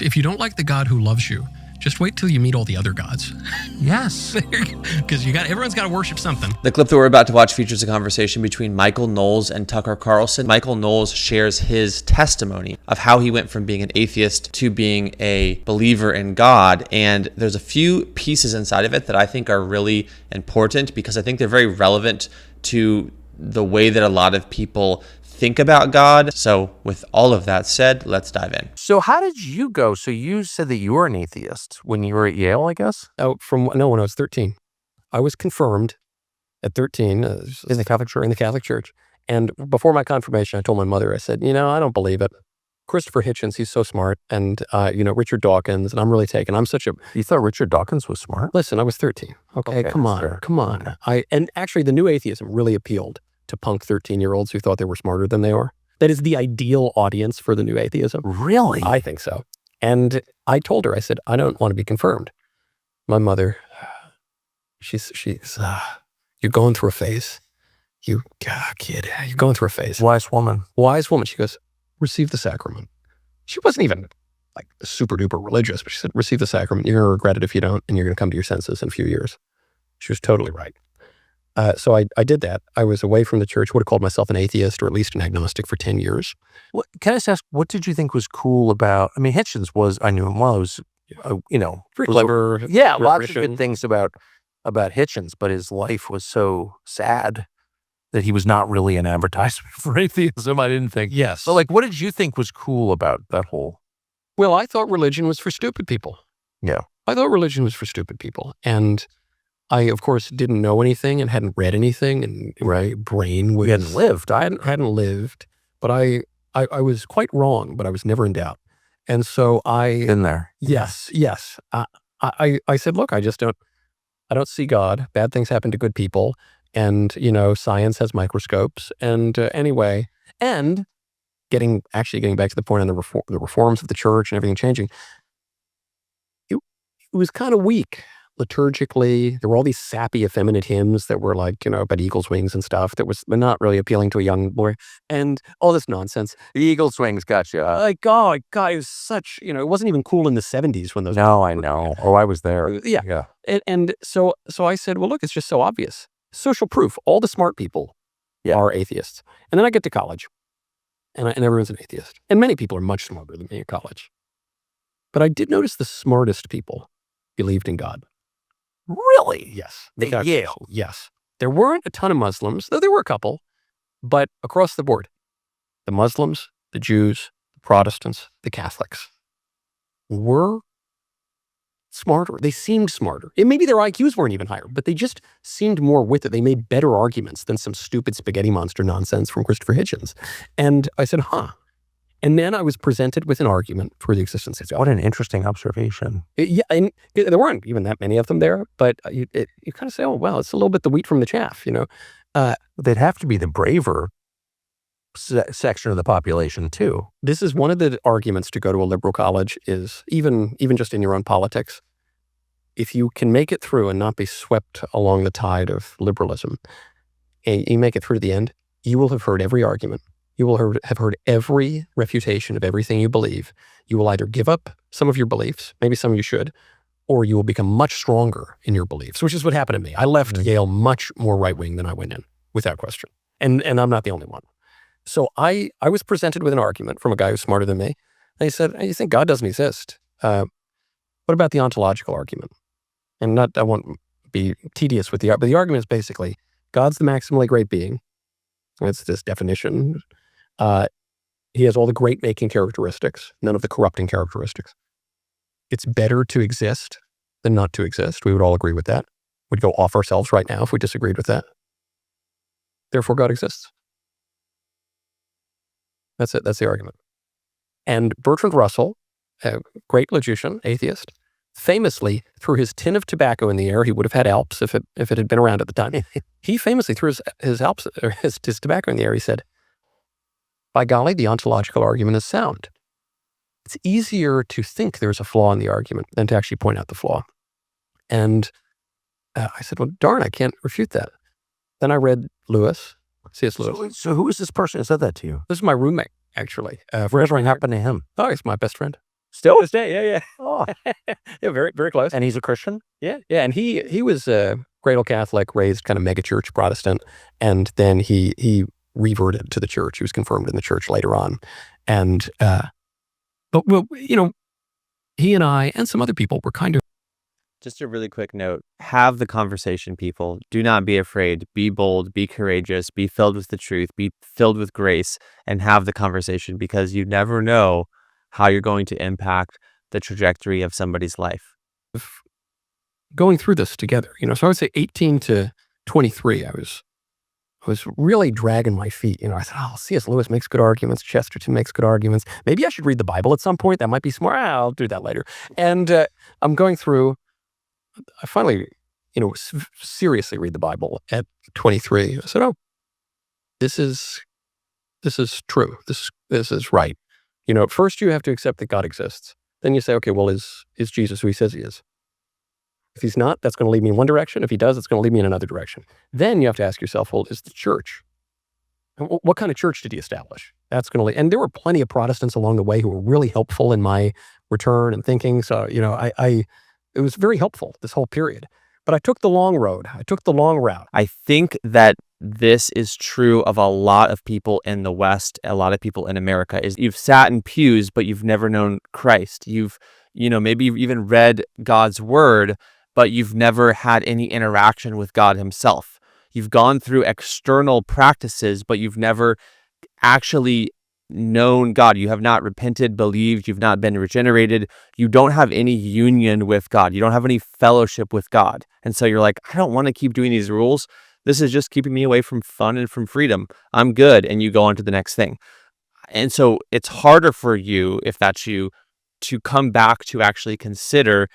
If you don't like the God who loves you, just wait till you meet all the other gods. Yes. Because everyone's got to worship something. The clip that we're about to watch features a conversation between Michael Knowles and Tucker Carlson. Michael Knowles shares his testimony of how he went from being an atheist to being a believer in God. And there's a few pieces inside of it that I think are really important because I think they're very relevant to the way that a lot of people think about God. So with all of that said, let's dive in. So how did you go? So you said that you were an atheist when you were at Yale, I guess? When I was 13. I was confirmed at 13 In the Catholic Church? in the Catholic Church. And before my confirmation, I told my mother, I said, I don't believe it. Christopher Hitchens, he's so smart. And, Richard Dawkins, and I'm really taken. You thought Richard Dawkins was smart? Listen, I was 13. Okay, come on. Sure. Come on. And actually, the new atheism really appealed to punk 13-year-olds who thought they were smarter than they are. That is the ideal audience for the new atheism. Really? I think so. And I told her, I said, I don't want to be confirmed. My mother, she's you're going through a phase. Kid, you're going through a phase. Wise woman. Wise woman. She goes, receive the sacrament. She wasn't even like super duper religious, but she said, receive the sacrament. You're going to regret it if you don't, and you're going to come to your senses in a few years. She was totally right. So I did that. I was away from the church, would have called myself an atheist or at least an agnostic for 10 years. Can I just ask, what did you think was cool about, Hitchens was, I knew him well, he was, Very clever. Yeah, lots of rhetorician. good things about Hitchens, but his life was so sad that he was not really an advertisement for atheism, I didn't think. Yes. So what did you think was cool about that whole? Well, I thought religion was for stupid people. Yeah. I thought religion was for stupid people. And I, of course, didn't know anything and hadn't read anything, and my brain was... You hadn't lived. I hadn't lived, but I was quite wrong, but I was never in doubt. And so In there. Yes. I said, look, I don't see God. Bad things happen to good people. And, science has microscopes. And anyway, and getting back to the point on the reforms of the church and everything changing, it was kind of weak. Liturgically, there were all these sappy, effeminate hymns that were like, about eagle's wings and stuff that was not really appealing to a young boy, and all this nonsense. The eagle's wings got you. Like, oh, God, it was such, it wasn't even cool in the 70s when those. No, I know. Oh, I was there. Yeah. And so I said, well, look, it's just so obvious. Social proof. All the smart people are atheists. And then I get to college, and everyone's an atheist. And many people are much smarter than me at college. But I did notice the smartest people believed in God. Really? Yes. At Yale? Yes. There weren't a ton of Muslims, though there were a couple, but across the board, the Muslims, the Jews, the Protestants, the Catholics were smarter. They seemed smarter. Maybe their IQs weren't even higher, but they just seemed more with it. They made better arguments than some stupid spaghetti monster nonsense from Christopher Hitchens. And I said, And then I was presented with an argument for the existence of God. What an interesting observation. Yeah, and there weren't even that many of them there, but you kind of say, oh, well, it's a little bit the wheat from the chaff, They'd have to be the braver section of the population, too. This is one of the arguments to go to a liberal college is, even just in your own politics, if you can make it through and not be swept along the tide of liberalism, and you make it through to the end, you will have heard every argument. You will have heard every refutation of everything you believe. You will either give up some of your beliefs, maybe some you should, or you will become much stronger in your beliefs, which is what happened to me. I left Yale much more right-wing than I went in, without question. And I'm not the only one. So I was presented with an argument from a guy who's smarter than me. And he said, you think God doesn't exist? What about the ontological argument? And I won't be tedious with but the argument is basically, God's the maximally great being. It's this definition. He has all the great-making characteristics, none of the corrupting characteristics. It's better to exist than not to exist. We would all agree with that. We'd go off ourselves right now if we disagreed with that. Therefore, God exists. That's it. That's the argument. And Bertrand Russell, a great logician, atheist, famously threw his tin of tobacco in the air. He would have had Alps if it had been around at the time. He famously threw his Alps, or his tobacco in the air. He said, by golly, the ontological argument is sound. It's easier to think there's a flaw in the argument than to actually point out the flaw. And I said, well, darn, I can't refute that. Then I read Lewis, C.S. Lewis. So who is this person who said that to you? This is my roommate, actually. What happened to him? Oh, he's my best friend. Still? To this day, yeah. Oh, Yeah, very, very close. and he's a Christian? Yeah. And he was a cradle Catholic, raised kind of megachurch Protestant, and then he reverted to the church. He was confirmed in the church later on. And but well, he and I and some other people were kind of. Just a really quick note. Have the conversation, people. Do not be afraid. Be bold, be courageous, be filled with the truth, be filled with grace, and have the conversation, because you never know how you're going to impact the trajectory of somebody's life. Going through this together, so I would say 18 to 23, I was really dragging my feet. I thought, oh, C.S. Lewis makes good arguments. Chesterton makes good arguments. Maybe I should read the Bible at some point. That might be smart. I'll do that later. And I'm going through. I finally, seriously read the Bible at 23. I said, oh, this is true. This is right. First you have to accept that God exists. Then you say, okay, well, is Jesus who he says he is? If he's not, that's going to lead me in one direction. If he does, it's going to lead me in another direction. Then you have to ask yourself, well, is the church? What kind of church did he establish? That's going to lead. And there were plenty of Protestants along the way who were really helpful in my return and thinking. So, it was very helpful, this whole period. But I took the long road. I took the long route. I think that this is true of a lot of people in the West, a lot of people in America, is you've sat in pews, but you've never known Christ. Maybe you've even read God's word, but you've never had any interaction with God himself. You've gone through external practices, but you've never actually known God. You have not repented, believed, you've not been regenerated. You don't have any union with God. You don't have any fellowship with God. And so you're like, I don't want to keep doing these rules. This is just keeping me away from fun and from freedom. I'm good. And you go on to the next thing. And so it's harder for you, if that's you, to come back to actually consider,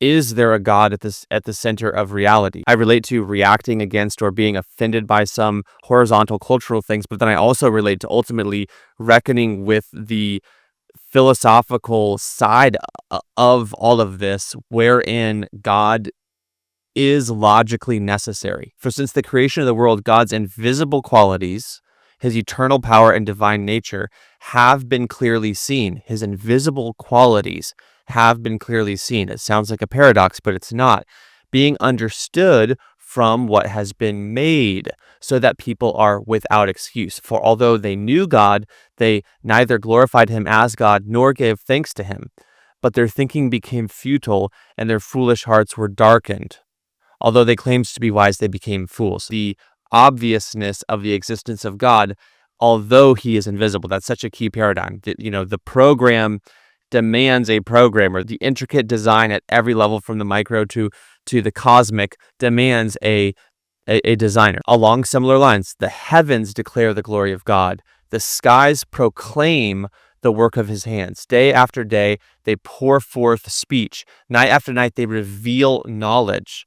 is there a God at the center of reality? I relate to reacting against or being offended by some horizontal cultural things, but then I also relate to ultimately reckoning with the philosophical side of all of this, wherein God is logically necessary. For since the creation of the world, God's invisible qualities, his eternal power and divine nature, have been clearly seen. His invisible qualities have been clearly seen. It sounds like a paradox, but it's not. Being understood from what has been made, so that people are without excuse. For although they knew God, they neither glorified him as God nor gave thanks to him. But their thinking became futile, and their foolish hearts were darkened. Although they claimed to be wise, they became fools. The obviousness of the existence of God, although he is invisible, that's such a key paradigm. The program demands a programmer. The intricate design at every level, from the micro to the cosmic, demands a designer. Along similar lines, the heavens declare the glory of God. The skies proclaim the work of his hands. Day after day, they pour forth speech. Night after night, they reveal knowledge.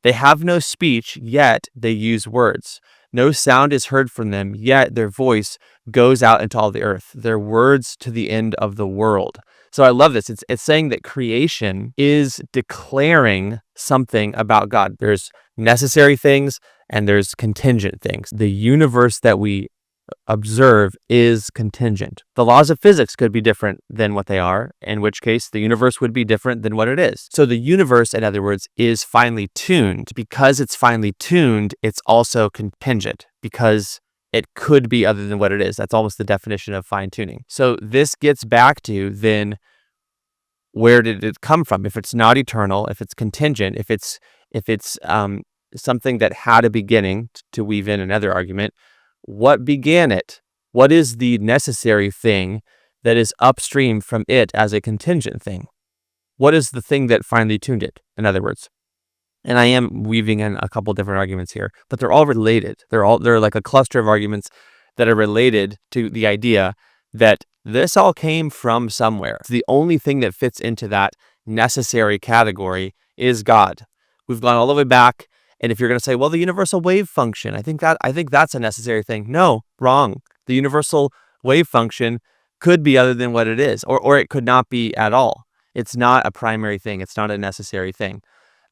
They have no speech, yet they use words. No sound is heard from them, yet their voice goes out into all the earth. Their words to the end of the world. So I love this. It's saying that creation is declaring something about God. There's necessary things and there's contingent things. The universe that we observe is contingent. The laws of physics could be different than what they are, in which case the universe would be different than what it is. So the universe, in other words, is finely tuned. Because it's finely tuned, it's also contingent, because it could be other than what it is. That's almost the definition of fine tuning. So this gets back to then, where did it come from? If it's not eternal, if it's contingent, if it's something that had a beginning, to weave in another argument, what began it? What is the necessary thing that is upstream from it as a contingent thing? What is the thing that finally tuned it, in other words? And I am weaving in a couple different arguments here, but they're all related. They're like a cluster of arguments that are related to the idea that this all came from somewhere. The only thing that fits into that necessary category is God. We've gone all the way back. And if you're going to say, well, the universal wave function, I think that's a necessary thing. No, wrong. The universal wave function could be other than what it is, or it could not be at all. It's not a primary thing. It's not a necessary thing.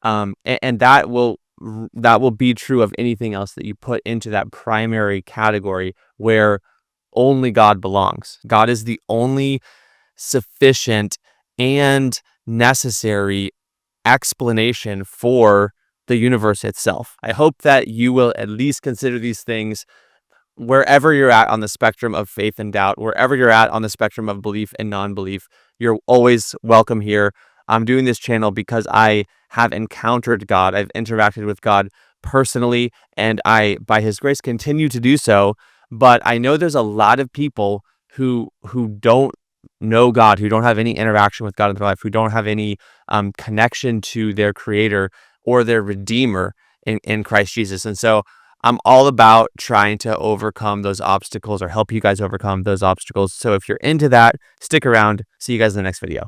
And that will be true of anything else that you put into that primary category where only God belongs. God is the only sufficient and necessary explanation for the universe itself. I hope that you will at least consider these things wherever you're at on the spectrum of faith and doubt, wherever you're at on the spectrum of belief and non-belief. You're always welcome here. I'm doing this channel because I have encountered God. I've interacted with God personally, and I, by His grace, continue to do so. But I know there's a lot of people who don't know God, who don't have any interaction with God in their life, who don't have any connection to their Creator or their Redeemer in Christ Jesus. And so I'm all about trying to overcome those obstacles or help you guys overcome those obstacles. So if you're into that, stick around. See you guys in the next video.